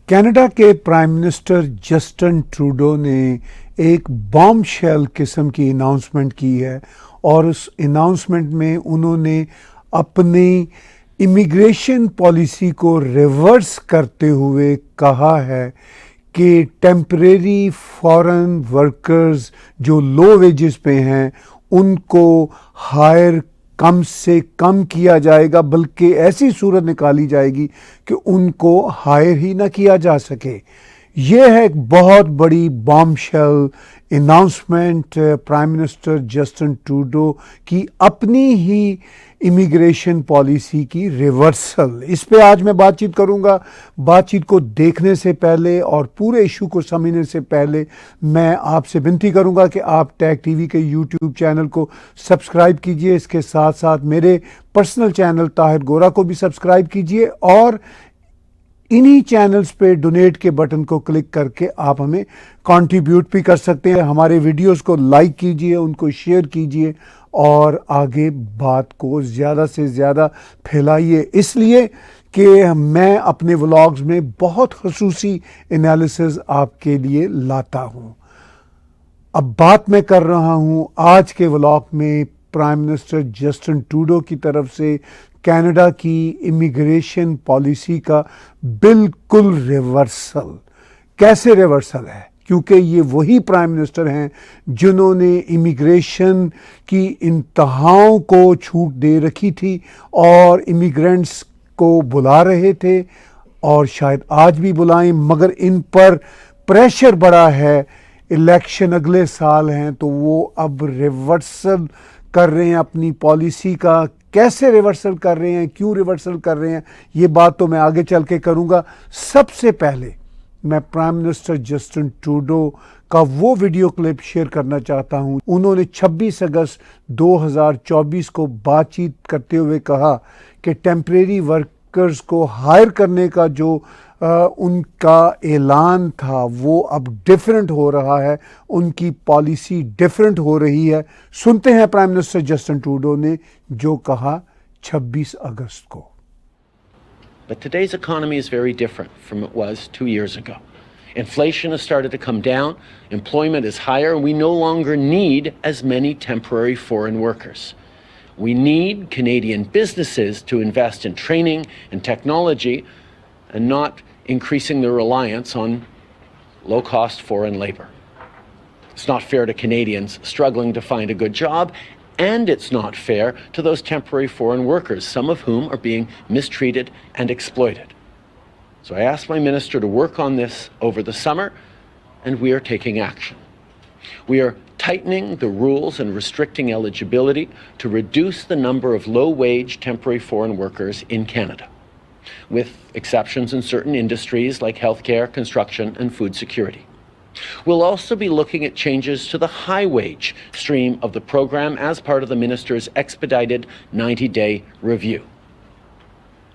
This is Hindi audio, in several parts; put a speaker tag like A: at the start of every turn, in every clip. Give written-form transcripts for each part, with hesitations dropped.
A: कनाडा के प्राइम मिनिस्टर जस्टिन ट्रूडो ने एक बॉम्बशेल किस्म की अनाउंसमेंट की है और उस अनाउंसमेंट में उन्होंने अपनी इमिग्रेशन पॉलिसी को रिवर्स करते हुए कहा है कि टेम्परेरी फॉरेन वर्कर्स जो लो वेजेस पे हैं उनको हायर कम से कम किया जाएगा, बल्कि ऐसी सूरत निकाली जाएगी कि उनको हायर ही ना किया जा सके। ये है एक बहुत बड़ी bombshell announcement prime minister Justin Trudeau की अपनी ही इमिग्रेशन पॉलिसी की रिवर्सल। इस पे आज मैं बातचीत करूंगा। बातचीत को देखने से पहले और पूरे इशू को समझने से पहले मैं आपसे विनती करूंगा कि आप टैग टीवी के यूट्यूब चैनल को सब्सक्राइब कीजिए। इसके साथ साथ मेरे पर्सनल चैनल ताहिर गोरा को भी सब्सक्राइब कीजिए और इन्हीं चैनल्स पे डोनेट के बटन को क्लिक करके आप हमें कंट्रीब्यूट भी कर सकते हैं। हमारे वीडियोस को लाइक कीजिए, उनको शेयर कीजिए और आगे बात को ज़्यादा से ज़्यादा फैलाइए, इसलिए कि मैं अपने व्लॉग्स में बहुत ख़ुसूसी एनालिसिस आपके लिए लाता हूं। अब बात मैं कर रहा हूं आज के व्लॉग में प्राइम मिनिस्टर जस्टिन ट्रूडो की तरफ से कनाडा की इमिग्रेशन पॉलिसी का बिल्कुल रिवर्सल। कैसे रिवर्सल है? क्योंकि ये वही प्राइम मिनिस्टर हैं जिन्होंने इमिग्रेशन की इंतहाओं को छूट दे रखी थी और इमिग्रेंट्स को बुला रहे थे और शायद आज भी बुलाएं, मगर इन पर प्रेशर बढ़ा है। इलेक्शन अगले साल हैं तो वो अब रिवर्सल कर रहे हैं अपनी पॉलिसी का। कैसे रिवर्सल कर रहे हैं, क्यों रिवर्सल कर रहे हैं, ये बात तो मैं आगे चल के करूंगा। सबसे पहले मैं प्राइम मिनिस्टर जस्टिन ट्रूडो का वो वीडियो क्लिप शेयर करना चाहता हूं। उन्होंने 26 अगस्त 2024 को बातचीत करते हुए कहा कि टेम्परेरी वर्कर्स को हायर करने का जो उनका ऐलान था वो अब डिफरेंट हो रहा है, उनकी पॉलिसी डिफरेंट हो रही है। सुनते हैं प्राइम मिनिस्टर जस्टिन ट्रूडो ने जो कहा 26 अगस्त को।
B: But today's economy is very different from it was 2 years ago. Inflation has started to come down, employment is higher, and we no longer need as many temporary foreign workers. We need Canadian businesses to invest in training and technology and not increasing their reliance on low-cost foreign labor. It's not fair to Canadians struggling to find a good job, and it's not fair to those temporary foreign workers, some of whom are being mistreated and exploited. So I asked my minister to work on this over the summer, and we are taking action. We are tightening the rules and restricting eligibility to reduce the number of low-wage temporary foreign workers in Canada, with exceptions in certain industries like healthcare, construction, and food security. We'll also be looking at changes to the high-wage stream of the program as part of the minister's expedited 90-day review.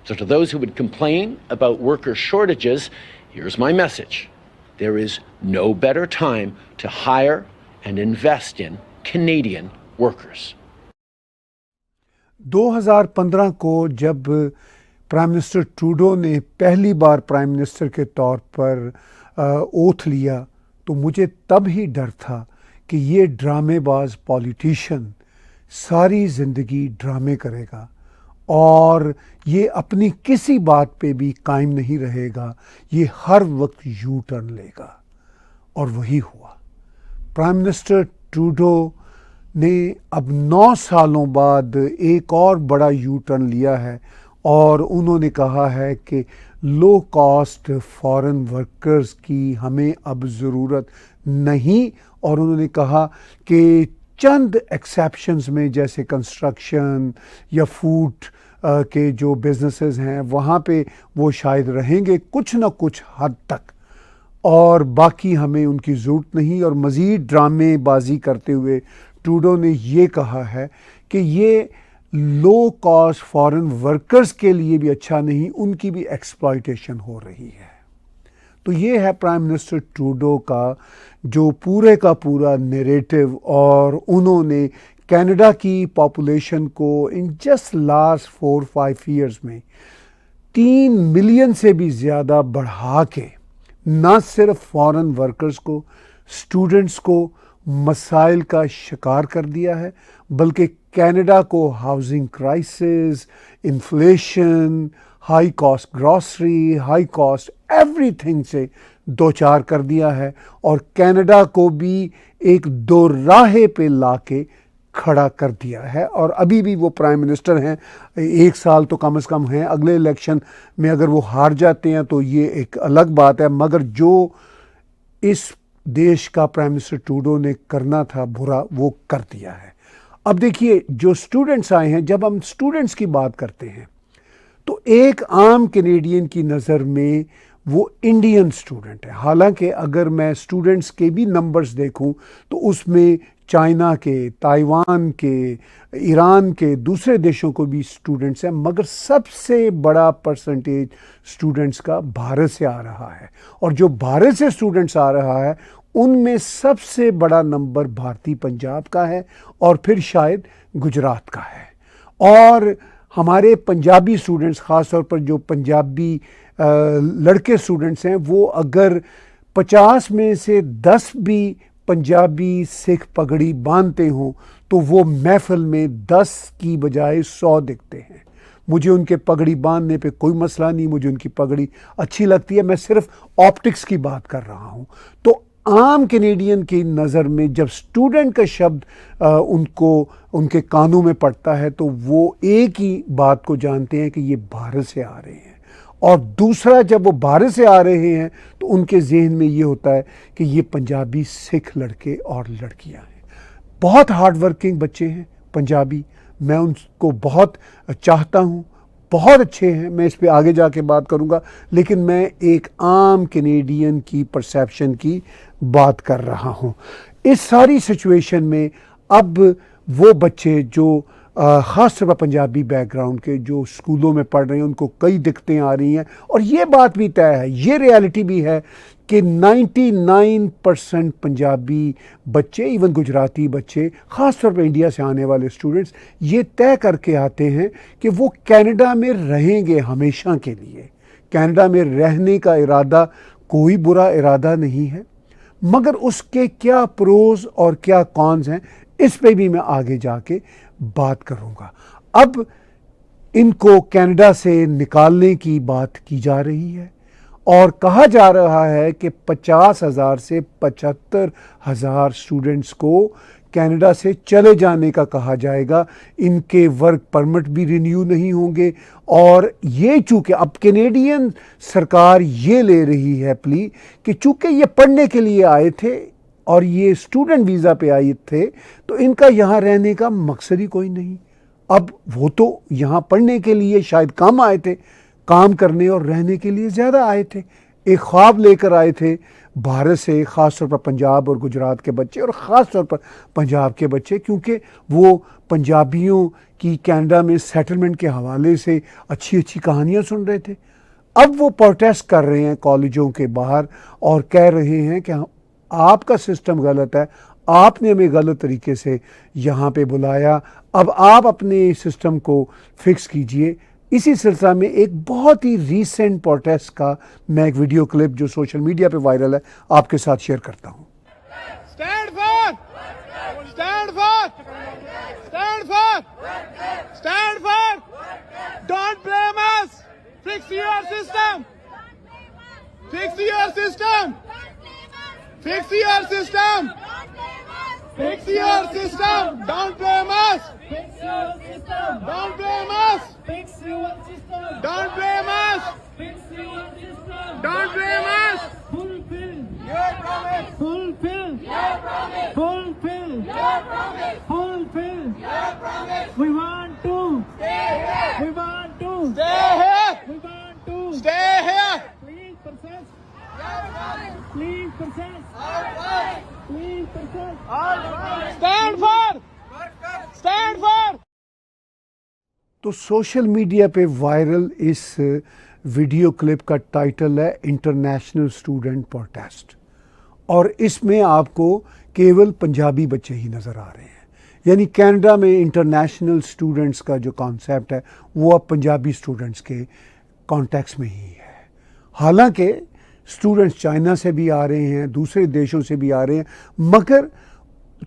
B: So to those who would complain about worker shortages, here's my message. There is no better time to hire and invest in Canadian workers.
A: 2015 को जब प्राइम मिनिस्टर ट्रूडो ने पहली बार प्राइम मिनिस्टर के तौर पर ओथ लिया तो मुझे तब ही डर था कि ये ड्रामेबाज पॉलिटिशियन सारी ज़िंदगी ड्रामे करेगा और ये अपनी किसी बात पे भी कायम नहीं रहेगा, ये हर वक्त यू टर्न लेगा। और वही हुआ। प्राइम मिनिस्टर ट्रूडो ने अब 9 सालों बाद एक और बड़ा यू टर्न लिया है और उन्होंने कहा है कि लो कॉस्ट फॉरेन वर्कर्स की हमें अब ज़रूरत नहीं, और उन्होंने कहा कि चंद एक्सेप्शंस में जैसे कंस्ट्रक्शन या फूड के जो बिजनेसेस हैं वहाँ पे वो शायद रहेंगे कुछ ना कुछ हद तक, और बाकी हमें उनकी ज़रूरत नहीं। और मज़ीद ड्रामेबाजी करते हुए ट्रूडो ने ये कहा है कि ये लो कॉस्ट फॉरेन वर्कर्स के लिए भी अच्छा नहीं, उनकी भी एक्सप्लॉयटेशन हो रही है। तो ये है प्राइम मिनिस्टर ट्रूडो का जो पूरे का पूरा नैरेटिव, और उन्होंने कनाडा की पॉपुलेशन को इन जस्ट लास्ट 4-5 ईयर्स में 3 मिलियन से भी ज़्यादा बढ़ा के ना सिर्फ फॉरेन वर्कर्स को, स्टूडेंट्स को मसाइल का शिकार कर दिया है, बल्कि कनाडा को housing crisis, inflation, high cost grocery, high cost everything से दो चार कर दिया है और कनाडा को भी एक दो राहे पे लाके खड़ा कर दिया है। और अभी भी वो प्राइम मिनिस्टर हैं, 1 साल तो कम से कम हैं, अगले इलेक्शन में अगर वो हार जाते हैं तो ये एक अलग बात है, मगर जो इस देश का प्राइम मिनिस्टर ट्रूडो ने करना था बुरा वो कर दिया है। अब देखिए जो स्टूडेंट्स आए हैं, जब हम स्टूडेंट्स की बात करते हैं तो एक आम कैनेडियन की नज़र में वो इंडियन स्टूडेंट है। हालांकि अगर मैं स्टूडेंट्स के भी नंबर्स देखूं तो उसमें चाइना के, ताइवान के, ईरान के, दूसरे देशों को भी स्टूडेंट्स हैं, मगर सबसे बड़ा परसेंटेज स्टूडेंट्स का भारत से आ रहा है। और जो भारत से स्टूडेंट्स आ रहा है उनमें सबसे बड़ा नंबर भारतीय पंजाब का है और फिर शायद गुजरात का है। और हमारे पंजाबी स्टूडेंट्स, ख़ास तौर पर जो पंजाबी लड़के स्टूडेंट्स हैं, वो अगर 50 में से 10 भी पंजाबी सिख पगड़ी बांधते हों तो वो महफिल में 10 की बजाय 100 दिखते हैं। मुझे उनके पगड़ी बांधने पे कोई मसला नहीं, मुझे उनकी पगड़ी अच्छी लगती है, मैं सिर्फ ऑप्टिक्स की बात कर रहा हूँ। तो आम कैनेडियन की नज़र में जब स्टूडेंट का शब्द उनको उनके कानों में पड़ता है तो वो एक ही बात को जानते हैं कि ये भारत से आ रहे हैं। और दूसरा, जब वो भारत से आ रहे हैं तो उनके जहन में ये होता है कि ये पंजाबी सिख लड़के और लड़कियां हैं। बहुत हार्ड वर्किंग बच्चे हैं पंजाबी, मैं उनको बहुत चाहता हूँ, बहुत अच्छे हैं, मैं इस पे आगे जाके बात करूँगा, लेकिन मैं एक आम कैनेडियन की परसेप्शन की बात कर रहा हूँ। इस सारी सिचुएशन में अब वो बच्चे जो ख़ास तौर पर पंजाबी बैकग्राउंड के जो स्कूलों में पढ़ रहे हैं उनको कई दिक्कतें आ रही हैं। और ये बात भी तय है, ये रियलिटी भी है कि 99% पंजाबी बच्चे, इवन गुजराती बच्चे, ख़ास तौर पर इंडिया से आने वाले स्टूडेंट्स, ये तय करके आते हैं कि वो कनाडा में रहेंगे हमेशा के लिए। कनाडा में रहने का इरादा कोई बुरा इरादा नहीं है, मगर उसके क्या प्रोज और क्या कॉन्स हैं इस पे भी मैं आगे जाके बात करूंगा। अब इनको कनाडा से निकालने की बात की जा रही है और कहा जा रहा है कि 50,000 से 75,000 स्टूडेंट्स को कनाडा से चले जाने का कहा जाएगा। इनके वर्क परमिट भी रिन्यू नहीं होंगे। और ये चूँकि अब कैनेडियन सरकार ये ले रही है प्ली कि चूँकि ये पढ़ने के लिए आए थे और ये स्टूडेंट वीज़ा पे आए थे तो इनका यहाँ रहने का मकसद ही कोई नहीं। अब वो तो यहाँ पढ़ने के लिए शायद कम आए थे, काम करने और रहने के लिए ज़्यादा आए थे। एक ख्वाब लेकर आए थे भारत से, ख़ास तौर पर पंजाब और गुजरात के बच्चे और ख़ास तौर पर पंजाब के बच्चे, क्योंकि वो पंजाबियों की कनाडा में सेटलमेंट के हवाले से अच्छी अच्छी कहानियाँ सुन रहे थे। अब वो प्रोटेस्ट कर रहे हैं कॉलेजों के बाहर और कह रहे हैं कि आपका सिस्टम गलत है, आपने हमें गलत तरीके से यहाँ पे बुलाया, अब आप अपने सिस्टम को फिक्स कीजिए। इसी सिलसिले में एक बहुत ही रीसेंट प्रोटेस्ट का मैं एक वीडियो क्लिप जो सोशल मीडिया पे वायरल है आपके साथ शेयर करता हूँ।
C: Stand for! Stand for! Stand for! Stand for! Don't blame us! Fix your system! Fix your system! Fix your system! Fix your system! Don't blame us!
D: Fix your system!
C: Don't blame us!
D: Fix your system!
C: Don't blame us!
D: Fix your system!
C: Don't blame us!
D: Fulfill
C: Your promise!
D: Fulfill
C: Your promise!
D: Fulfill
C: Your promise!
D: Fulfill
C: Your promise!
D: We want to
C: Stay here!
D: We want to
C: Stay here!
D: We want to
C: Stay here!
D: Please process
C: Your promise!
D: Please process
C: Our promise!
D: Please process
C: Our promise! Stand for! Stand for!
A: तो सोशल मीडिया पे वायरल इस वीडियो क्लिप का टाइटल है इंटरनेशनल स्टूडेंट प्रोटेस्ट और इसमें आपको केवल पंजाबी बच्चे ही नज़र आ रहे हैं। यानी कनाडा में इंटरनेशनल स्टूडेंट्स का जो कॉन्सेप्ट है वो अब पंजाबी स्टूडेंट्स के कॉन्टेक्स्ट में ही है। हालांकि स्टूडेंट्स चाइना से भी आ रहे हैं, दूसरे देशों से भी आ रहे हैं, मगर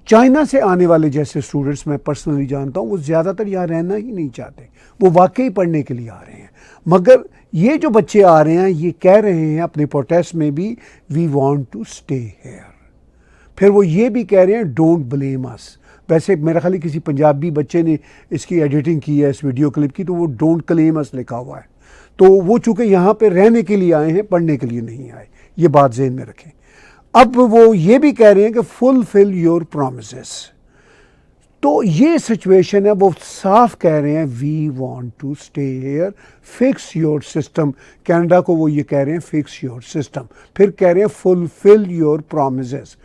A: चाइना से आने वाले जैसे स्टूडेंट्स मैं पर्सनली जानता हूँ वो ज़्यादातर यहाँ रहना ही नहीं चाहते, वो वाकई पढ़ने के लिए आ रहे हैं। मगर ये जो बच्चे आ रहे हैं ये कह रहे हैं अपने प्रोटेस्ट में भी, we want to stay here. फिर वो ये भी कह रहे हैं डोंट ब्लेम अस। वैसे मेरा ख्याल किसी पंजाबी बच्चे ने इसकी एडिटिंग की है इस वीडियो क्लिप की, तो वो डोंट क्लेम अस लिखा हुआ है। तो वो चूँकि यहाँ पे रहने के लिए आए हैं, पढ़ने के लिए नहीं आए, ये बात ज़हन में रखें। अब वो ये भी कह रहे हैं कि फुलफिल योर प्रॉमिसेस। तो ये सिचुएशन है, वो साफ कह रहे हैं we want to stay here, fix your system. Canada को वो ये कह रहे हैं फिक्स योर सिस्टम। फिर कह रहे हैं fulfil your promises.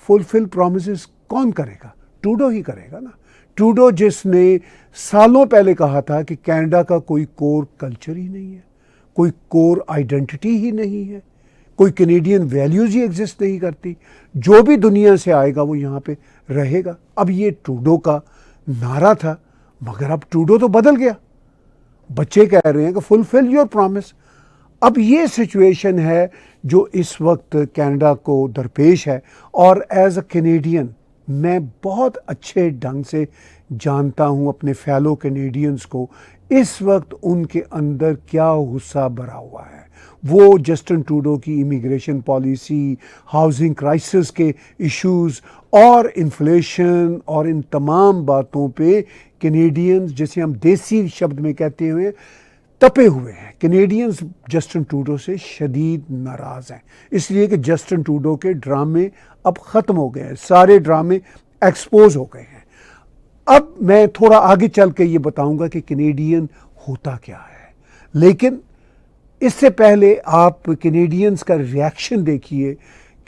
A: Fulfil promises कौन करेगा? ट्रूडो ही करेगा ना। ट्रूडो जिसने सालों पहले कहा था कि कनाडा का कोई कोर कल्चर ही नहीं है, कोई कोर आइडेंटिटी ही नहीं है, कोई कैनेडियन वैल्यूज़ ही एग्जिस्ट नहीं करती, जो भी दुनिया से आएगा वो यहाँ पे रहेगा। अब ये ट्रूडो का नारा था, मगर अब ट्रूडो तो बदल गया। बच्चे कह रहे हैं कि फुलफिल योर प्रॉमिस। अब ये सिचुएशन है जो इस वक्त कनाडा को दरपेश है, और एज अ कैनेडियन मैं बहुत अच्छे ढंग से जानता हूँ अपने फेलो कैनेडियंस को, इस वक्त उनके अंदर क्या गुस्सा भरा हुआ है। वो जस्टिन ट्रूडो की इमिग्रेशन पॉलिसी, हाउसिंग क्राइसिस के इश्यूज़ और इन्फ्लेशन और इन तमाम बातों पे कैनेडियंस, जैसे हम देसी शब्द में कहते हुए, तपे हुए हैं। कैनेडियंस जस्टिन ट्रूडो से शदीद नाराज़ हैं, इसलिए कि जस्टिन ट्रूडो के ड्रामे अब ख़त्म हो गए हैं, सारे ड्रामे एक्सपोज हो गए हैं। अब मैं थोड़ा आगे चल के ये बताऊंगा कि कैनेडियन होता क्या है, लेकिन इससे पहले आप कैनेडियंस का रिएक्शन देखिए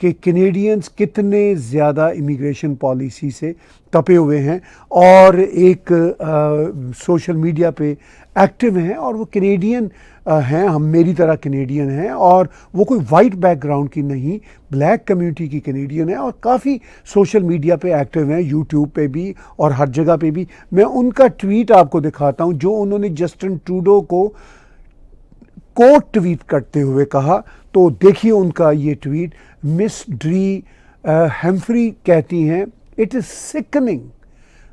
A: कि कैनेडियंस कितने ज़्यादा इमिग्रेशन पॉलिसी से तपे हुए हैं और एक सोशल मीडिया पे एक्टिव हैं, और वो कैनेडियन हैं, हम मेरी तरह कैनेडियन हैं, और वो कोई वाइट बैकग्राउंड की नहीं, ब्लैक कम्युनिटी की कैनेडियन है, और काफ़ी सोशल मीडिया पे एक्टिव हैं, यूट्यूब पे भी और हर जगह पे भी। मैं उनका ट्वीट आपको दिखाता हूँ जो उन्होंने जस्टिन ट्रूडो को कोट ट्वीट करते हुए कहा। तो देखिए उनका ये ट्वीट। मिस ड्री हेम्फ्री कहती हैं, it is sickening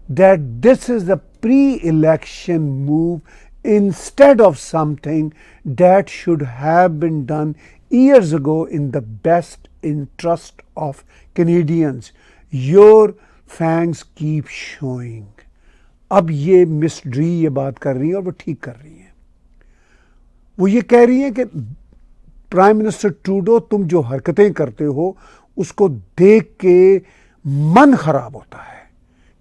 A: that this is the pre election move instead of something that should have been done years ago in the best interest of Canadians. Your fangs keep showing. अब ये मिस ड्री ये बात कर रही है और वो ठीक कर रही है। वो ये कह रही है कि प्राइम मिनिस्टर ट्रूडो, तुम जो हरकतें करते हो उसको देख के मन खराब होता है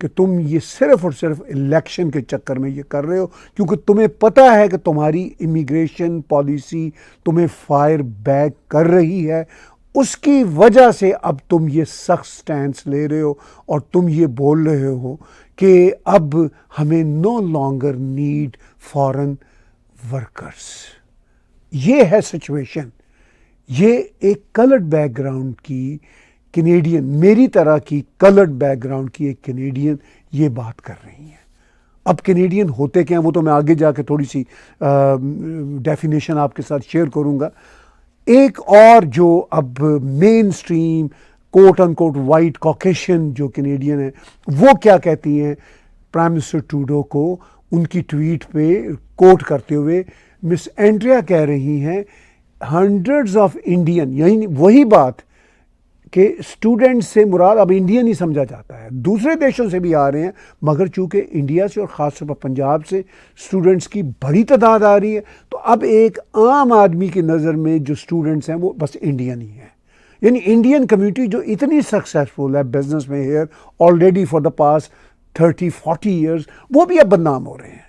A: कि तुम ये सिर्फ और सिर्फ इलेक्शन के चक्कर में ये कर रहे हो, क्योंकि तुम्हें पता है कि तुम्हारी इमिग्रेशन पॉलिसी तुम्हें फायर बैक कर रही है। उसकी वजह से अब तुम ये सख्त स्टैंड ले रहे हो और तुम ये बोल रहे हो कि अब हमें no longer need foreign workers. ये है सिचुएशन। ये एक कलर्ड बैकग्राउंड की कैनेडियन, मेरी तरह की कलर्ड बैकग्राउंड की एक कैनेडियन ये बात कर रही हैं। अब कैनेडियन होते क्या हैं वो तो मैं आगे जाके थोड़ी सी डेफिनेशन आपके साथ शेयर करूंगा। एक और जो अब main stream quote unquote white Caucasian जो कैनेडियन है वो क्या कहती हैं प्राइम मिनिस्टर ट्रूडो को, उनकी ट्वीट पे कोट करते हुए मिस एंड्रिया कह रही हैं, हंड्रेड्स ऑफ इंडियन, यही वही बात कि स्टूडेंट से मुराद अब इंडियन ही समझा जाता है, दूसरे देशों से भी आ रहे हैं, मगर चूंकि इंडिया से और ख़ासतौर पर पंजाब से स्टूडेंट्स की बड़ी तादाद आ रही है, तो अब एक आम आदमी की नज़र में जो स्टूडेंट्स हैं वो बस इंडियन ही हैं। यानी इंडियन कम्युनिटी जो इतनी सक्सेसफुल है बिजनेस में here already for the past 30-40 years, वो भी अब बदनाम हो रहे हैं।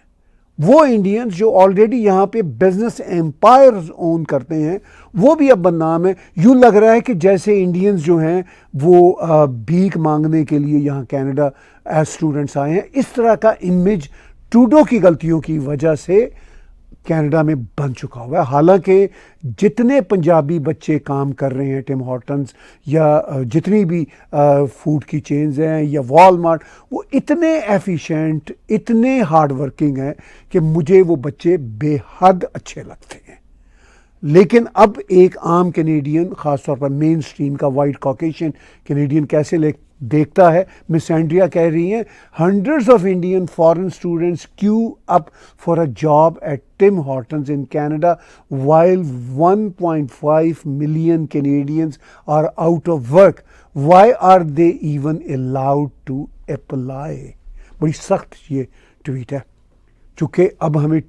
A: वो इंडियंस जो ऑलरेडी यहाँ पे बिजनेस एम्पायर्स ओन करते हैं वो भी अब बदनाम है। यूँ लग रहा है कि जैसे इंडियंस जो हैं वो भीख मांगने के लिए यहाँ कनाडा एज स्टूडेंट्स आए हैं। इस तरह का इमेज ट्रूडो की गलतियों की वजह से कनाडा में बन चुका हुआ है। हालांकि जितने पंजाबी बच्चे काम कर रहे हैं टिम हॉर्टन्स या जितनी भी फूड की चेन्स हैं या वॉलमार्ट, वो इतने एफिशिएंट, इतने हार्ड वर्किंग हैं कि मुझे वो बच्चे बेहद अच्छे लगते हैं। लेकिन अब एक आम कैनेडियन, ख़ासतौर पर मेन स्ट्रीम का वाइट कॉकेशियन कैनेडियन कैसे देखता है। मिस एंड्रिया कह रही हैं, hundreds of Indian foreign students queue up for a job at Tim Hortons in Canada while 1.5 million Canadians are out of work, why are they even allowed to apply. बड़ी सख्त ये ट्वीट है, चूँकि अब हमें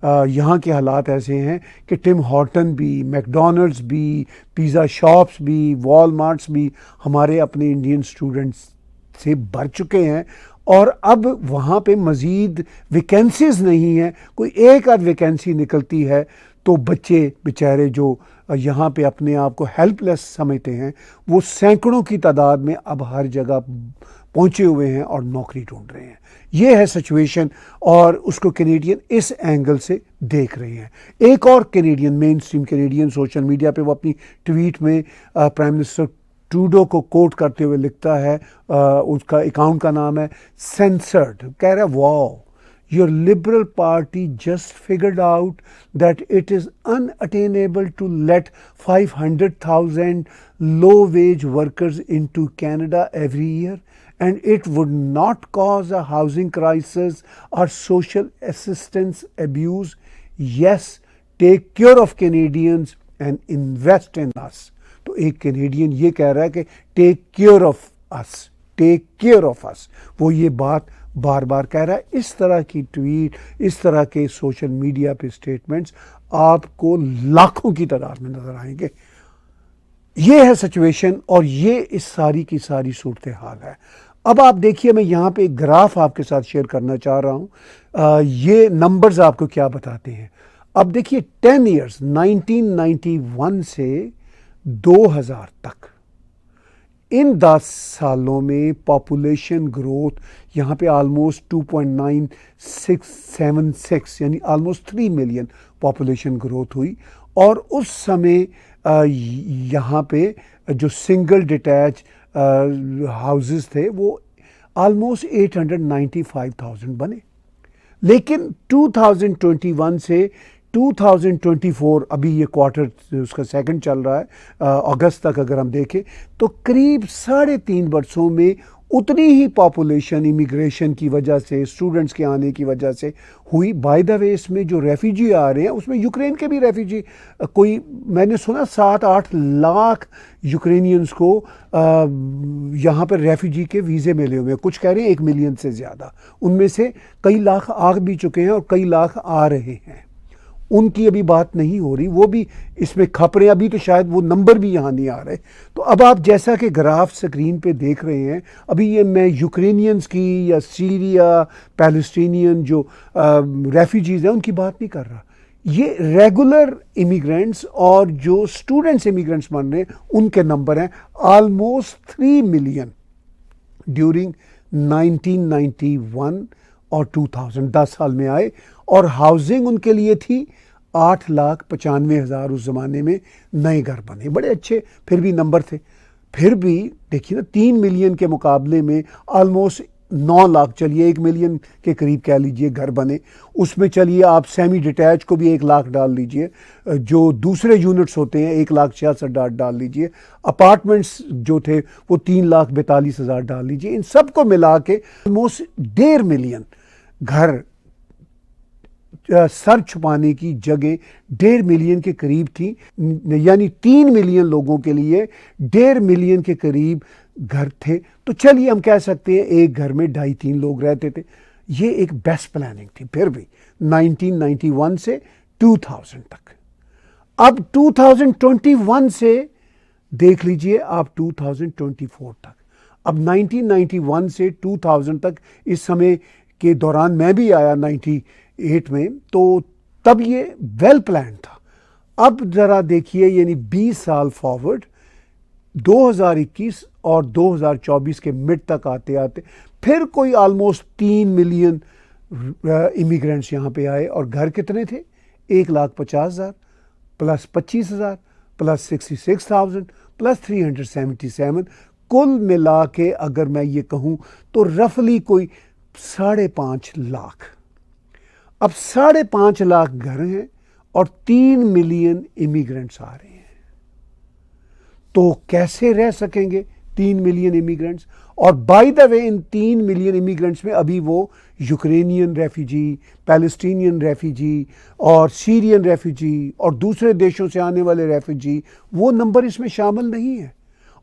A: यहाँ के हालात ऐसे हैं कि टिम हॉर्टन भी, मैकडोनल्ड्स भी, पिज़्ज़ा शॉप्स भी, वॉलमार्ट्स भी हमारे अपने इंडियन स्टूडेंट्स से भर चुके हैं और अब वहाँ पे मज़ीद वैकेंसीज़ नहीं हैं। कोई एक आध वैकेंसी निकलती है तो बच्चे बेचारे जो यहाँ पे अपने आप को हेल्पलेस समझते हैं, वो सैकड़ों की तादाद में अब हर जगह पहुँचे हुए हैं और नौकरी ढूंढ रहे हैं। ये है सिचुएशन और उसको कैनेडियन इस एंगल से देख रहे हैं। एक और Canadian, main stream Canadian social media पे वो अपनी ट्वीट में प्राइम मिनिस्टर ट्रूडो को कोट करते हुए लिखता है, उसका अकाउंट का नाम है सेंसर्ड, कह रहा है wow, your liberal party just figured out that it is unattainable to let 500,000 low-wage workers into Canada every year, and it would not cause a housing crisis or social assistance abuse. Yes, take care of Canadians and invest in us. तो एक कैनेडियन ये कह रहा है कि take care of us, take care of us, वो ये बात बार बार कह रहा है। इस तरह की ट्वीट, इस तरह के सोशल मीडिया पे स्टेटमेंट्स आपको लाखों की तादाद में नजर आएंगे। ये है सिचुएशन और ये इस सारी की सारी सूरत हाल है। अब आप देखिए, मैं यहाँ पे एक ग्राफ आपके साथ शेयर करना चाह रहा हूँ। ये नंबर्स आपको क्या बताते हैं। अब देखिए 10 ईयर्स 1991 से 2000 तक, इन 10 सालों में पॉपुलेशन ग्रोथ यहाँ पे ऑलमोस्ट 2.9676 यानी ऑलमोस्ट 3 मिलियन पॉपुलेशन ग्रोथ हुई। और उस समय यहाँ पे जो सिंगल डिटैच हाउसेस थे वो ऑलमोस्ट 895,000 बने। लेकिन 2021 से 2024, अभी ये क्वार्टर उसका सेकंड चल रहा है, अगस्त तक अगर हम देखें तो करीब 3.5 वर्षों में उतनी ही पॉपुलेशन इमिग्रेशन की वजह से, स्टूडेंट्स के आने की वजह से हुई। बाय द वे, इसमें जो रेफ्यूजी आ रहे हैं उसमें यूक्रेन के भी रेफ्यूजी, कोई मैंने सुना 7-8 लाख यूक्रेनियंस को यहाँ पर रेफ्यूजी के वीज़े मिले हुए हैं। कुछ कह रहे हैं 1 मिलियन से ज़्यादा, उनमें से कई लाख आ भी चुके हैं और कई लाख आ रहे हैं। उनकी अभी बात नहीं हो रही, वो भी इसमें खप रहे हैं, अभी तो शायद वो नंबर भी यहाँ नहीं आ रहे। तो अब आप जैसा कि ग्राफ स्क्रीन पे देख रहे हैं, अभी ये मैं यूक्रेनियंस की या सीरिया पैलेस्टीनियन जो रेफ्यूजीज़ हैं उनकी बात नहीं कर रहा। ये रेगुलर इमिग्रेंट्स और जो स्टूडेंट्स इमिग्रेंट्स बन रहे हैं उनके नंबर हैं ऑलमोस्ट 3 मिलियन ड्यूरिंग 1991 और 2000, 10 साल में आए। और हाउसिंग उनके लिए थी 8,95,000 उस ज़माने में नए घर बने। बड़े अच्छे फिर भी नंबर थे। फिर भी देखिए ना, 3 मिलियन के मुकाबले में ऑलमोस्ट 9 लाख, चलिए 1 मिलियन के करीब कह लीजिए घर बने। उसमें चलिए आप सेमी डिटैच को भी 1 लाख डाल लीजिए, जो दूसरे यूनिट्स होते हैं 1,66,000 डाल लीजिए, अपार्टमेंट्स जो थे वो 3,42,000 डाल लीजिए। इन सबको मिला के ऑलमोस्ट 1.5 मिलियन घर, सर छुपाने की जगह 1.5 मिलियन के करीब थी, यानी 3 मिलियन लोगों के लिए 1.5 मिलियन के करीब घर थे। तो चलिए हम कह सकते हैं एक घर में 2.5-3 लोग रहते थे। ये एक बेस्ट प्लानिंग थी फिर भी 1991 से 2000 तक। अब 2021 से देख लीजिए आप 2024 तक। अब 1991 से 2000 तक, इस समय के दौरान मैं भी आया 98 में, तो तब ये वेल प्लान था। अब ज़रा देखिए, यानी 20 साल फॉरवर्ड, 2021 और 2024 के मिड तक आते आते फिर कोई ऑलमोस्ट 3 मिलियन इमिग्रेंट्स यहाँ पे आए। और घर कितने थे? 1,50,000 प्लस 25,000 प्लस 66,000 प्लस 377, कुल मिला के अगर मैं ये कहूँ तो रफली कोई 5.5 लाख। अब 5.5 लाख घर हैं और 3 मिलियन इमिग्रेंट्स आ रहे हैं। तो कैसे रह सकेंगे 3 मिलियन इमिग्रेंट्स? और by the way in 3 million immigrants में अभी वो यूक्रेनियन रेफ्यूजी, पैलेस्टीनियन रेफ्यूजी और सीरियन रेफ्यूजी और दूसरे देशों से आने वाले रेफ्यूजी, वो नंबर इसमें शामिल नहीं है।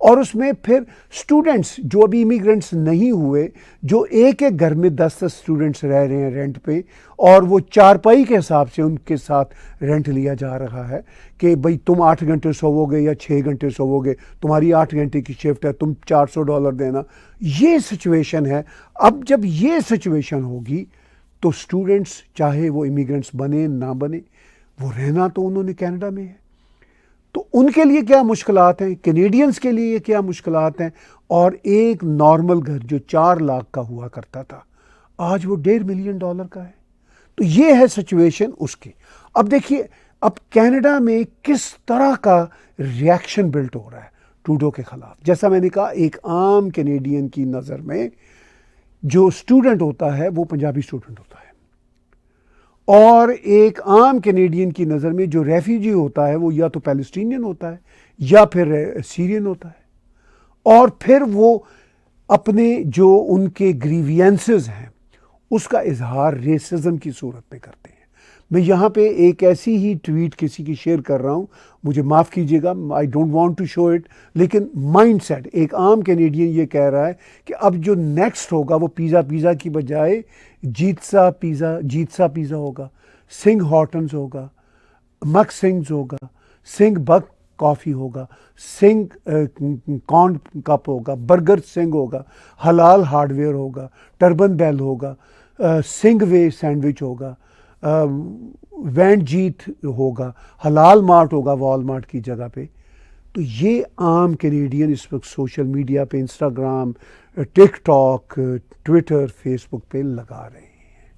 A: और उसमें फिर स्टूडेंट्स जो अभी इमिग्रेंट्स नहीं हुए, जो एक एक घर में 10-10 स्टूडेंट्स रह रहे हैं रेंट पे, और वो चारपाई के हिसाब से उनके साथ रेंट लिया जा रहा है कि भाई तुम 8 घंटे सोवोगे या 6 घंटे सोवोगे, तुम्हारी 8 घंटे की शिफ्ट है, तुम $400 देना। ये सिचुएशन है। अब जब ये सिचुएशन होगी तो स्टूडेंट्स चाहे वो इमिग्रेंट्स बने ना बने, वो रहना तो उन्होंने कनाडा में है। तो उनके लिए क्या मुश्किलात हैं, कैनेडियंस के लिए क्या मुश्किलात हैं। और एक नॉर्मल घर जो 4 लाख का हुआ करता था, आज वो $1.5 मिलियन का है। तो ये है सिचुएशन उसकी। अब देखिए, अब कनाडा में किस तरह का रिएक्शन बिल्ट हो रहा है ट्रूडो के खिलाफ। जैसा मैंने कहा, एक आम कैनेडियन की नज़र में जो स्टूडेंट होता है वो पंजाबी स्टूडेंट होता है, और एक आम कैनेडियन की नज़र में जो रेफ्यूजी होता है वो या तो पैलेस्टीनियन होता है या फिर सीरियन होता है। और फिर वो अपने जो उनके ग्रीवियंसेस हैं उसका इजहार रेसिज्म की सूरत में करते हैं। मैं यहाँ पे एक ऐसी ही ट्वीट किसी की शेयर कर रहा हूँ, मुझे माफ़ कीजिएगा, I don't want to show it, लेकिन माइंडसेट एक आम कैनेडियन ये कह रहा है कि अब जो नेक्स्ट होगा वो पिज़्ज़ा की बजाय जीतसा पिज़्ज़ा होगा, सिंह हॉटन्स होगा, मक सिंग्स होगा, सिंह बक कॉफ़ी होगा, सिंह कॉर्न कप होगा, बर्गर सिंह होगा, हलाल हार्डवेयर होगा, टर्बन बेल होगा, सिंह वे सैंडविच होगा, वैंडजीत होगा, हलाल मार्ट होगा वॉलमार्ट की जगह पे। तो ये आम कैनेडियन इस वक्त सोशल मीडिया पे, इंस्टाग्राम, टिकटॉक, ट्विटर, फेसबुक पे लगा रहे हैं।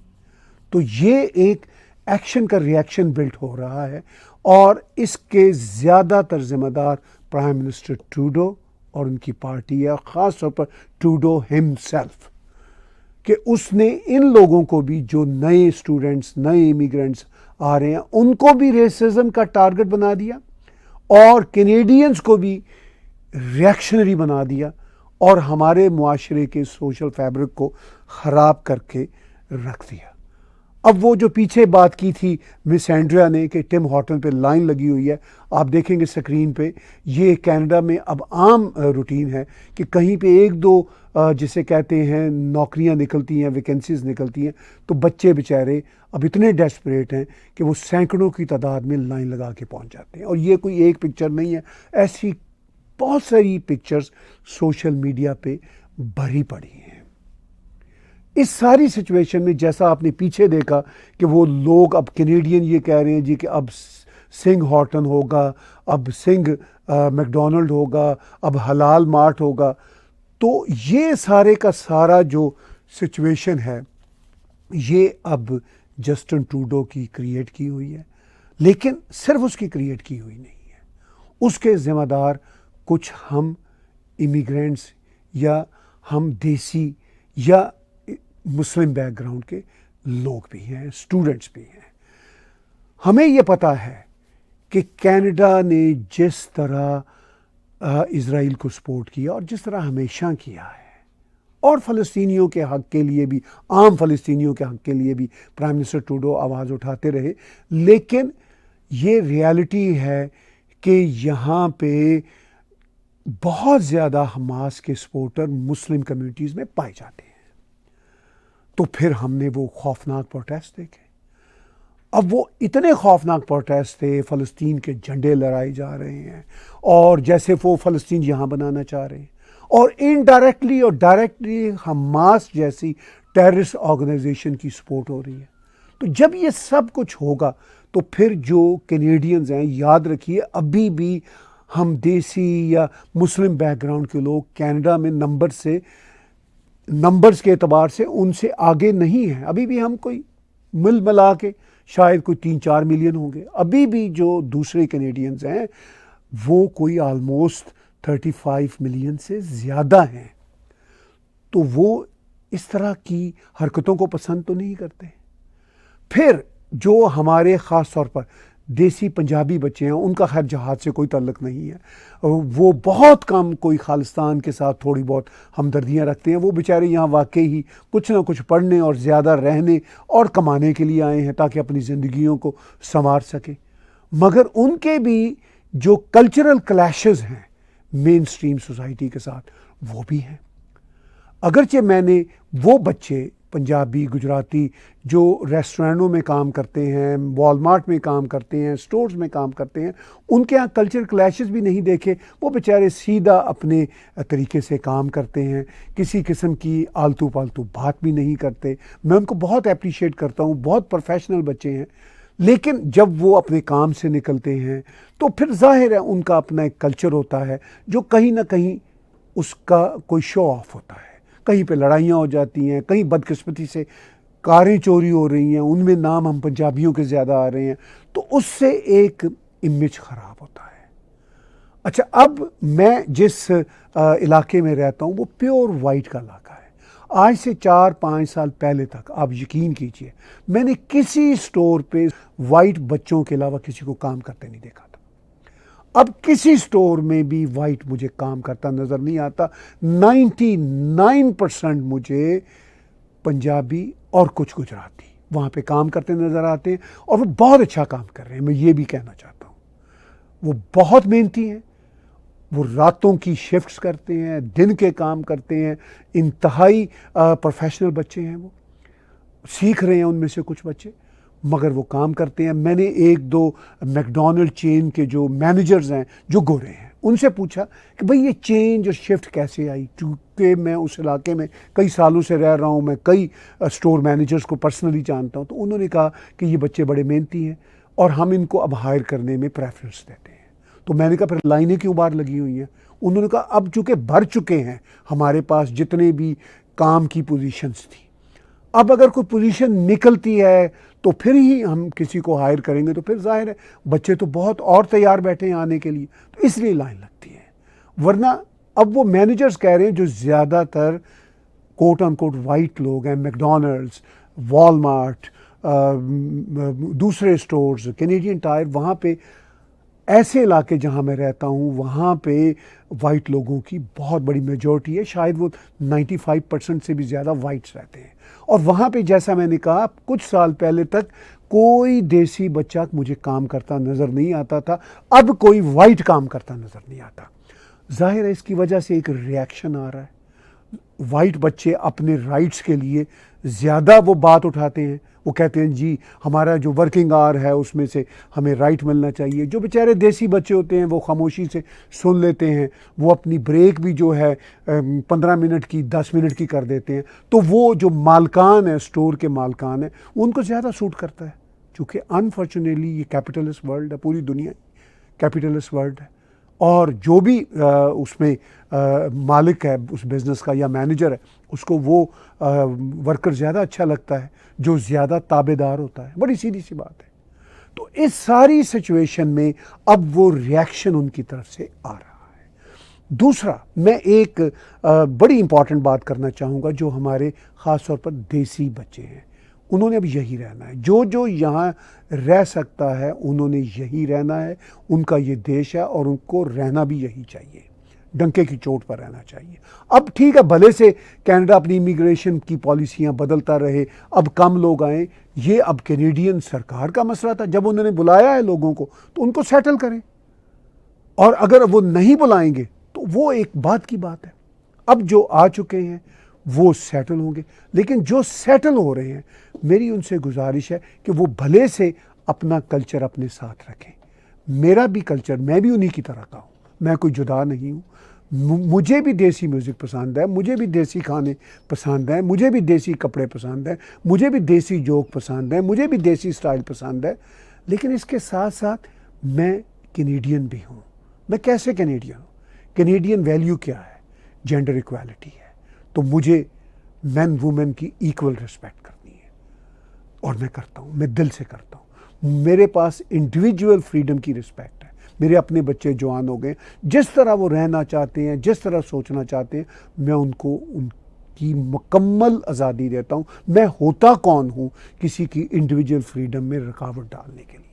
A: तो ये एक एक्शन का रिएक्शन बिल्ट हो रहा है, और इसके ज़्यादातर जिम्मेदार प्राइम मिनिस्टर ट्रूडो और उनकी पार्टी है, ख़ास तौर पर ट्रूडो हिमसेल्फ, कि उसने इन लोगों को भी, जो नए स्टूडेंट्स, नए इमिग्रेंट्स आ रहे हैं, उनको भी रेसिज्म का टारगेट बना दिया और कैनेडियंस को भी रिएक्शनरी बना दिया और हमारे मुआशरे के सोशल फैब्रिक को ख़राब करके रख दिया। अब वो जो पीछे बात की थी मिस एंड्रिया ने कि टिम हॉर्टन पे लाइन लगी हुई है, आप देखेंगे स्क्रीन पे, ये कनाडा में अब आम रूटीन है कि कहीं पे 1-2 जिसे कहते हैं नौकरियां निकलती हैं, वैकेंसीज निकलती हैं, तो बच्चे बेचारे अब इतने डेस्परेट हैं कि वो सैकड़ों की तादाद में लाइन लगा के पहुंच जाते हैं। और ये कोई एक पिक्चर नहीं है, ऐसी बहुत सारी पिक्चर्स सोशल मीडिया पे भरी पड़ी हैं। इस सारी सिचुएशन में जैसा आपने पीछे देखा कि वो लोग, अब कैनेडियन ये कह रहे हैं जी कि अब सिंह हॉटन होगा, अब सिंह मैकडोनल्ड होगा, अब हलाल मार्ट होगा। तो ये सारे का सारा जो सिचुएशन है ये अब जस्टिन ट्रूडो की क्रिएट की हुई है, लेकिन सिर्फ उसकी क्रिएट की हुई नहीं है, उसके ज़िम्मेदार कुछ हम इमिग्रेंट्स या हम देसी या मुस्लिम बैकग्राउंड के लोग भी हैं, स्टूडेंट्स भी हैं। हमें ये पता है कि कनाडा ने जिस तरह इज़राइल को सपोर्ट किया और जिस तरह हमेशा किया है, और फ़लस्तीनियों के हक़ के लिए भी, आम फ़लस्तीनियों के हक़ के लिए भी प्राइम मिनिस्टर ट्रूडो आवाज़ उठाते रहे, लेकिन ये रियलिटी है कि यहाँ पे बहुत ज़्यादा हमास के सपोर्टर मुस्लिम कम्युनिटीज़ में पाए जाते हैं। तो फिर हमने वो खौफनाक प्रोटेस्ट देखे। अब वो इतने खौफनाक प्रोटेस्ट थे, फ़लस्तीन के झंडे लहराए जा रहे हैं और जैसे वो फ़लस्तीन यहाँ बनाना चाह रहे हैं, और इनडायरेक्टली और डायरेक्टली हमास जैसी टेररिस्ट ऑर्गेनाइजेशन की सपोर्ट हो रही है। तो जब ये सब कुछ होगा तो फिर जो कैनेडियंस हैं, याद रखिए अभी भी हम देसी या मुस्लिम बैकग्राउंड के लोग कनाडा में नंबर्स के एतबार से उनसे आगे नहीं हैं। अभी भी हम कोई मिला के शायद कोई 3-4 मिलियन होंगे। अभी भी जो दूसरे कैनेडियंस हैं वो कोई ऑलमोस्ट 35 मिलियन से ज़्यादा हैं। तो वो इस तरह की हरकतों को पसंद तो नहीं करते। फिर जो हमारे ख़ास तौर पर देसी पंजाबी बच्चे हैं, उनका खैर जहाद से कोई ताल्लुक नहीं है, वो बहुत कम कोई खालिस्तान के साथ थोड़ी बहुत हमदर्दियाँ रखते हैं। वो बेचारे यहाँ वाकई ही कुछ ना कुछ पढ़ने और ज़्यादा रहने और कमाने के लिए आए हैं ताकि अपनी ज़िंदगियों को संवार सकें। मगर उनके भी जो कल्चरल क्लैशेस हैं मेन स्ट्रीम सोसाइटी के साथ, वो भी हैं। अगरचे मैंने वो बच्चे पंजाबी, गुजराती जो रेस्टोरेंटों में काम करते हैं, वॉलमार्ट में काम करते हैं, स्टोर्स में काम करते हैं, उनके यहाँ कल्चर क्लैशेस भी नहीं देखे। वो बेचारे सीधा अपने तरीके से काम करते हैं, किसी किस्म की आलतू पालतू बात भी नहीं करते। मैं उनको बहुत अप्रिशिएट करता हूँ, बहुत प्रोफेशनल बच्चे हैं। लेकिन जब वो अपने काम से निकलते हैं तो फिर जाहिर है उनका अपना एक कल्चर होता है जो कहीं ना कहीं उसका कोई शो ऑफ होता है। कहीं पे लड़ाइयाँ हो जाती हैं, कहीं बदकिस्मती से कारें चोरी हो रही हैं, उनमें नाम हम पंजाबियों के ज़्यादा आ रहे हैं, तो उससे एक इमेज ख़राब होता है। अच्छा, अब मैं जिस इलाके में रहता हूँ वो प्योर वाइट का इलाका है। आज से 4-5 साल पहले तक आप यकीन कीजिए मैंने किसी स्टोर पे वाइट बच्चों के अलावा किसी को काम करते नहीं देखा था। अब किसी स्टोर में भी वाइट मुझे काम करता नज़र नहीं आता। 99% मुझे पंजाबी और कुछ गुजराती वहाँ पे काम करते नज़र आते हैं और वो बहुत अच्छा काम कर रहे हैं। मैं ये भी कहना चाहता हूँ, वो बहुत मेहनती हैं, वो रातों की शिफ्ट्स करते हैं, दिन के काम करते हैं, इंतहाई प्रोफेशनल बच्चे हैं। वो सीख रहे हैं उनमें से कुछ बच्चे, मगर वो काम करते हैं। मैंने 1-2 मैकडॉनल्ड चेन के जो मैनेजर्स हैं जो गोरे हैं उनसे पूछा कि भाई ये चेंज और शिफ्ट कैसे आई, क्योंकि मैं उस इलाके में कई सालों से रह रहा हूँ, मैं कई स्टोर मैनेजर्स को पर्सनली जानता हूँ। तो उन्होंने कहा कि ये बच्चे बड़े मेहनती हैं और हम इनको अब हायर करने में प्रेफरेंस देते हैं। तो मैंने कहा फिर लाइनें क्यों बाहर लगी हुई हैं? उन्होंने कहा अब चूँकि भर चुके हैं हमारे पास जितने भी काम की पोजीशंस थी, अब अगर कोई पोजीशन निकलती है तो फिर ही हम किसी को हायर करेंगे। तो फिर जाहिर है बच्चे तो बहुत और तैयार बैठे हैं आने के लिए, तो इसलिए लाइन लगती है। वरना अब वो मैनेजर्स कह रहे हैं जो ज़्यादातर कोट अनकोट वाइट लोग हैं, मैकडॉनल्ड्स, वॉलमार्ट, दूसरे स्टोर्स, कैनेडियन टायर, वहाँ पे ऐसे इलाके जहाँ मैं रहता हूँ वहाँ पे वाइट लोगों की बहुत बड़ी मेजॉरिटी है। शायद वो 95% से भी ज़्यादा वाइट्स रहते हैं। और वहाँ पे जैसा मैंने कहा कुछ साल पहले तक कोई देसी बच्चा मुझे काम करता नज़र नहीं आता था, अब कोई वाइट काम करता नज़र नहीं आता। जाहिर है इसकी वजह से एक रिएक्शन आ रहा है। वाइट बच्चे अपने राइट्स के लिए ज़्यादा वो बात उठाते हैं। वो कहते हैं जी हमारा जो वर्किंग आवर है उसमें से हमें राइट मिलना चाहिए। जो बेचारे देसी बच्चे होते हैं वो खामोशी से सुन लेते हैं, वो अपनी ब्रेक भी जो है 15 मिनट की 10 मिनट की कर देते हैं। तो वो जो मालकान है, स्टोर के मालकान है, उनको ज़्यादा सूट करता है। चूँकि अनफॉर्चुनेटली ये कैपिटलिस्ट वर्ल्ड है, पूरी दुनिया कैपिटलिस्ट वर्ल्ड है, और जो भी उसमें मालिक है उस बिज़नेस का या मैनेजर है, उसको वो वर्कर ज़्यादा अच्छा लगता है जो ज़्यादा ताबेदार होता है। बड़ी सीधी सी बात है। तो इस सारी सिचुएशन में अब वो रिएक्शन उनकी तरफ से आ रहा है। दूसरा, मैं एक बड़ी इंपॉर्टेंट बात करना चाहूँगा जो हमारे ख़ास तौर पर देसी बच्चे हैं, उन्होंने अब यही रहना है। जो जो यहाँ रह सकता है उन्होंने यही रहना है। उनका ये देश है और उनको रहना भी यही चाहिए, डंके की चोट पर रहना चाहिए। अब ठीक है, भले से कनाडा अपनी इमिग्रेशन की पॉलिसियाँ बदलता रहे, अब कम लोग आए, ये अब कैनेडियन सरकार का मसला था। जब उन्होंने बुलाया है लोगों को तो उनको सेटल करें, और अगर वो नहीं बुलाएंगे तो वो एक बात की बात है। अब जो आ चुके हैं वो सेटल होंगे, लेकिन जो सेटल हो रहे हैं मेरी उनसे गुजारिश है कि वो भले से अपना कल्चर अपने साथ रखें। मेरा भी कल्चर, मैं भी उन्हीं की तरह का हूँ, मैं कोई जुदा नहीं हूँ। मुझे भी देसी म्यूज़िक पसंद है, मुझे भी देसी खाने पसंद हैं, मुझे भी देसी कपड़े पसंद हैं, मुझे भी देसी जोक पसंद है, मुझे भी देसी स्टाइल पसंद है। लेकिन इसके साथ साथ मैं कैनेडियन भी हूँ। मैं कैसे कैनेडियन हूँ? कैनेडियन वैल्यू क्या है? जेंडर इक्वालिटी है। तो मुझे मैन वुमेन की इक्वल रिस्पेक्ट करनी है, और मैं करता हूँ, मैं दिल से करता हूँ। मेरे पास इंडिविजुअल फ्रीडम की रिस्पेक्ट है। मेरे अपने बच्चे जवान हो गए, जिस तरह वो रहना चाहते हैं, जिस तरह सोचना चाहते हैं, मैं उनको उनकी मुकम्मल आज़ादी देता हूँ। मैं होता कौन हूँ किसी की इंडिविजुअल फ्रीडम में रुकावट डालने के लिए?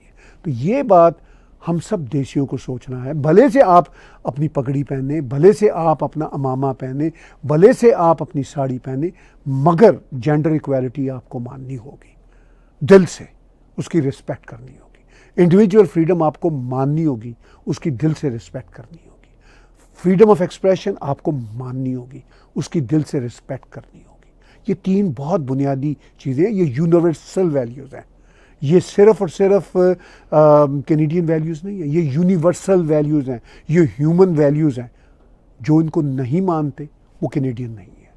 A: तो ये बात हम सब देशियों को सोचना है। भले से आप अपनी पगड़ी पहने, भले से आप अपना अमामा पहने, भले से आप अपनी साड़ी पहने, मगर जेंडर इक्वालिटी आपको माननी होगी, दिल से उसकी रिस्पेक्ट करनी होगी। इंडिविजुअल फ्रीडम आपको माननी होगी, उसकी दिल से रिस्पेक्ट करनी होगी। फ्रीडम ऑफ एक्सप्रेशन आपको माननी होगी, उसकी दिल से रिस्पेक्ट करनी होगी। ये 3 बहुत बुनियादी चीज़ें, ये यूनिवर्सल वैल्यूज़ हैं। ये सिर्फ और सिर्फ कैनेडियन वैल्यूज़ नहीं है, ये यूनिवर्सल वैल्यूज़ हैं, ये ह्यूमन वैल्यूज़ हैं। जो इनको नहीं मानते वो कैनेडियन नहीं है,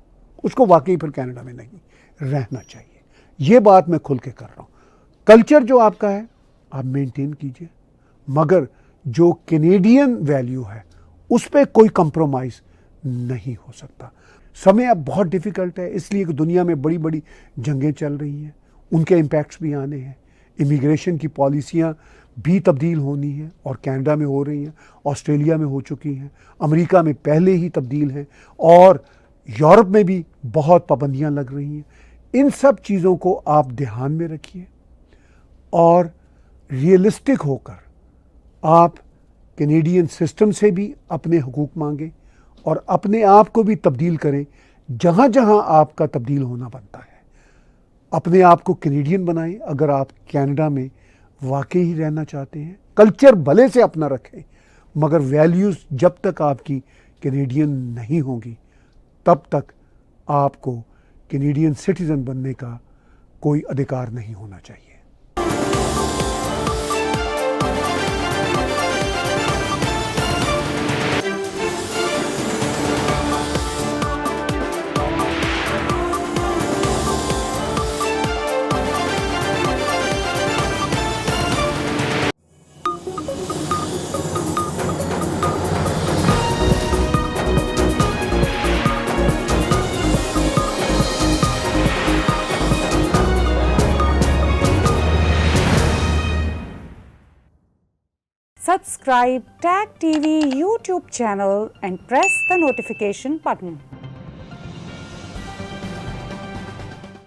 A: उसको वाकई फिर कनाडा में नहीं रहना चाहिए। ये बात मैं खुल के कर रहा हूँ। कल्चर जो आपका है आप मेंटेन कीजिए, मगर जो कैनेडियन वैल्यू है उस पर कोई कंप्रोमाइज़ नहीं हो सकता। समय अब बहुत डिफ़िकल्ट है, इसलिए कि दुनिया में बड़ी बड़ी जंगें चल रही हैं, उनके इम्पैक्ट्स भी आने हैं। इमिग्रेशन की पॉलिसियाँ भी तब्दील होनी है और कनाडा में हो रही हैं, ऑस्ट्रेलिया में हो चुकी हैं, अमेरिका में पहले ही तब्दील हैं और यूरोप में भी बहुत पाबंदियाँ लग रही हैं। इन सब चीज़ों को आप ध्यान में रखिए और रियलिस्टिक होकर आप कैनेडियन सिस्टम से भी अपने हुकूक मांगें और अपने आप को भी तब्दील करें जहाँ जहाँ आपका तब्दील होना बनता है। अपने आप को कैनेडियन बनाएं अगर आप कनाडा में वाकई ही रहना चाहते हैं। कल्चर भले से अपना रखें, मगर वैल्यूज़ जब तक आपकी कैनेडियन नहीं होंगी तब तक आपको कैनेडियन सिटीज़न बनने का कोई अधिकार नहीं होना चाहिए।
E: Subscribe Tag TV YouTube channel and press the notification button.